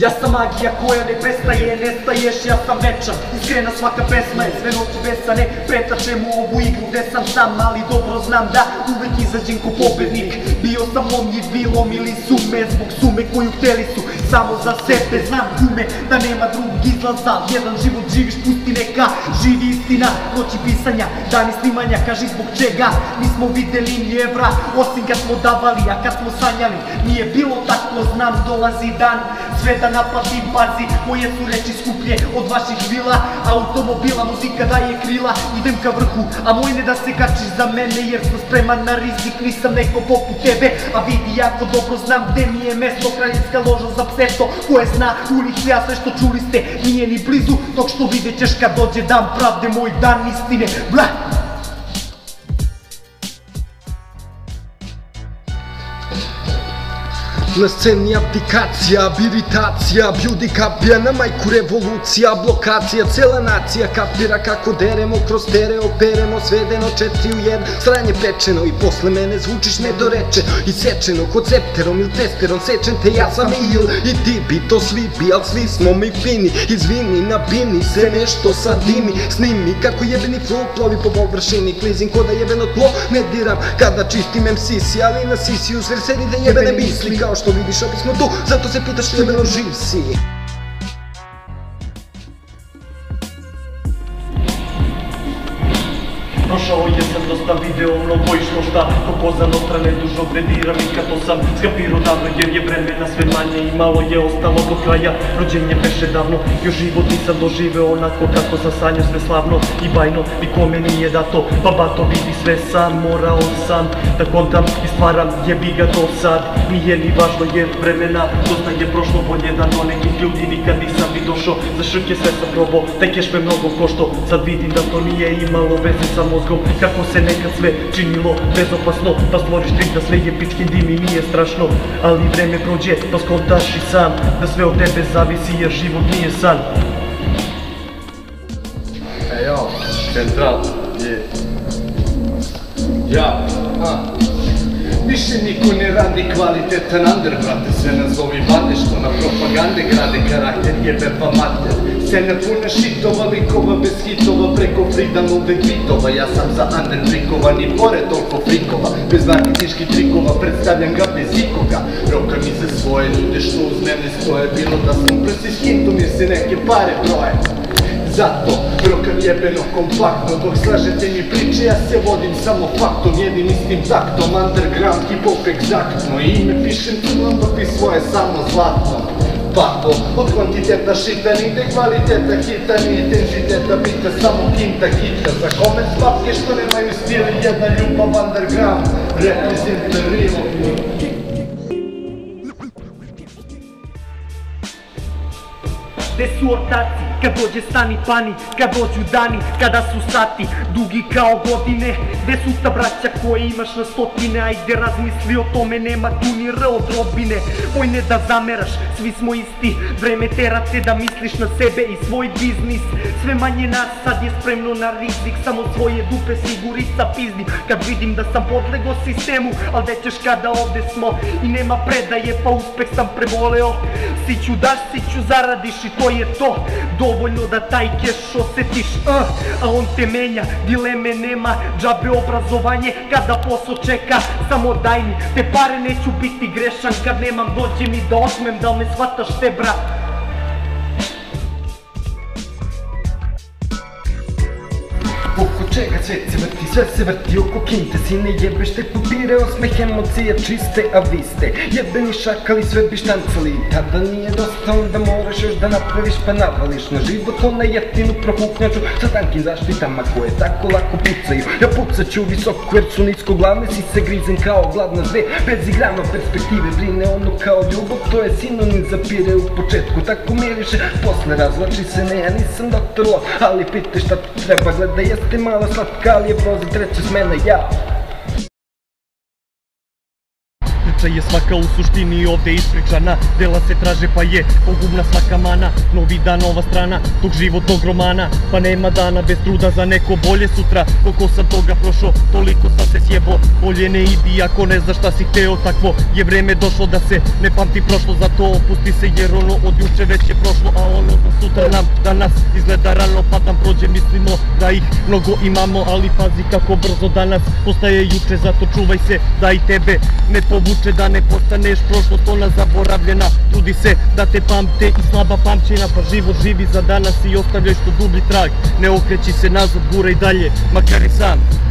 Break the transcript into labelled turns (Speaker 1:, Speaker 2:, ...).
Speaker 1: Ja sam magija koja ne prestaje, nestaješ, ja sam večan. Iskrena svaka pesma je, sve noći besane. Pretačem u ovu igru gde sam sam, ali dobro znam da uvek izađem ko pobednik. Bio sam lomljiv, vi lomili su me zbog sume koju hteli su samo za sebe. Znam kume da nema drugog izlaza, jedan život živiš, pusti neka živi istina. Noći pisanja, dani snimanja, kaži zbog čega nismo videli ni evra, osim kad smo davali, a kad smo sanjali nije bilo tako. Znam dolazi dan, sve da naplatim, pazi, moje su reči skuplje od vaših vila, automobila, muzika daje krila. Idem ka vrhu, a moj ne da se kačiš za mene, jer sam spreman na rizik, nisam neko poput tebe. A vidi, jako dobro znam gde mi je mesto, kraljevska loža za pseto, koje zna ulicu, ja sve što čuli ste nije ni blizu, dok što vidjet ćeš kad dođe dan pravde, moj dan istine. Bla!
Speaker 2: Na sceni abdikacija, biritacija, bjudi kapija, na majku revolucija, blokacija, cela nacija kapira kako deremo, kroz stereo peremo, svedeno 4 u 1, sranje pečeno i posle mene zvučiš nedorečeno i sečeno, kod septerom ili testerom sečen te, ja sam il i ti bi to svi bi, al svi smo mi fini, izvini, na bini se nešto sadimi, snimi kako jebeni flow plovi po površini, klizim ko da jebeno tlo ne diram kada čistim MC-si, ali na sisi uz verseri da jebene misli, kao što vidiš, opet smo tu, zato se pitaš jebeno živ si.
Speaker 1: Prošao je sam dosta video, mnogo išlo šta, ko koza notra ne dužo brediram i kad to sam skapirao davno, jer je vremena sve manje i malo je ostalo do kraja. Rođenje beše davno, još život nisam doživeo onako kako sam sanjao, sve slavno i bajno, nikome nije dato, pa bato vidi sve sam, morao sam da kontam i stvaram, jebi ga to sad, nije ni važno jer vremena dosta je prošlo, bolje da do nekih ljudi nikad nisam ni došao, za šrke sve sam probao, taj keš me mnogo košto, sad vidim da to nije imalo veze sa mozgom, kako se nekad sve činilo bezopasno, pa stvoriš trik da sve je pički dim i nije strašno, ali vreme prođe pa skontaš i sam da sve od tebe zavisi jer život nije san.
Speaker 3: Ejo, Central, je. Ja, više niko ne radi kvalitetan under, brate, sve nazovi bande što na propagande grade karakter, jebe pa mater. Scena puna šitova, likova bez hitova, preko Freedomovih bitova. Ja sam za under trikovan i pored toliko frikova, bez marketinških trikova, predstavljam ga bez ikoga. Roka mi za svoje ljude što uz mene stoje, bilo da sam prsi s hintom jer se neke pare broje. Zato rokam jebeno kompaktno, dok slažete mi priče ja se vodim samo faktom, jednim istim taktom, underground, hip-hop egzaktno, i ime pišem crnom dok vi svoje samo zlatno. Pato, od kvantiteta šita nigde kvaliteta hita, nije tenziteta bita, samo kinta hita. Za koment papke što nemaju stili, jedna ljubav underground, represent the real.
Speaker 1: Gde su ortaci, kad dođe stani pani, kad dođu dani, kada su sati dugi kao godine. Gde su ta braća koje imaš na stotine, ajde razmisli o tome, nema tu ni R od rodbine. Oj ne da zameraš, svi smo isti, vreme tera te da misliš na sebe i svoj biznis. Sve manje nas sad je spremno na rizik, samo svoje dupe sigurica pizdim. Kad vidim da sam podlego sistemu, al gde ćeš kada ovde smo i nema predaje, pa uspeh sam preboleo. Siću daš, siću zaradiš i to je to, dovoljno da taj keš osetiš, a on te menja, dileme nema, džabe obrazovanje kada posao čeka, samo daj mi te pare, neću biti grešan, kad nemam dođe mi da otmem, da li me shvataš te brat?
Speaker 2: Oko čega svet se vrti, sve se vrti oko kinte, si ne jebeš te papire, osmeh, emocije čiste, a vi ste jebeni šakali, sve bi štancali. Tada nije dosta, onda moraš još da napraviš pa navališ na život, ona jeftinu prohuknjaču sa tankim zaštitama koje tako lako pucaju. Ja pucat ću visoko jer su nisko glavne, si se grizem kao gladna zve, bez igrano perspektive, brine ono kao ljubav, to je sinonim za pire u početku, tako miriše, posle razvlači se, ne, ja nisam doktor Lo, ali pite šta ti treba, gleda jeste mala slatka, ali je proza treća smena, ja.
Speaker 1: priča je svaka u suštini ovde ispričana. Dela se traže pa je pogubna svaka mana. Novi dan, nova strana tog životnog romana. Pa nema dana bez truda za neko bolje sutra. Koliko sam toga prošao, toliko sam se sjebo. Bolje ne idi ako ne znaš šta si hteo. Takvo je vreme došlo da se ne pamti prošlo. Zato opusti se jer ono od juče već je prošlo. A ono za sutra nam danas izgleda rano. Pa nam prođe, mislimo da ih mnogo imamo. Ali pazi kako brzo danas postaje juče. Zato čuvaj se da i tebe ne povuče. Da ne postaneš prošlost ona zaboravljena. Trudi se da te pamte i slaba pamćenja. Pa život živi za danas i ostavljaj što dublji trag. Ne okreći se nazad, guraj dalje, makar i sam.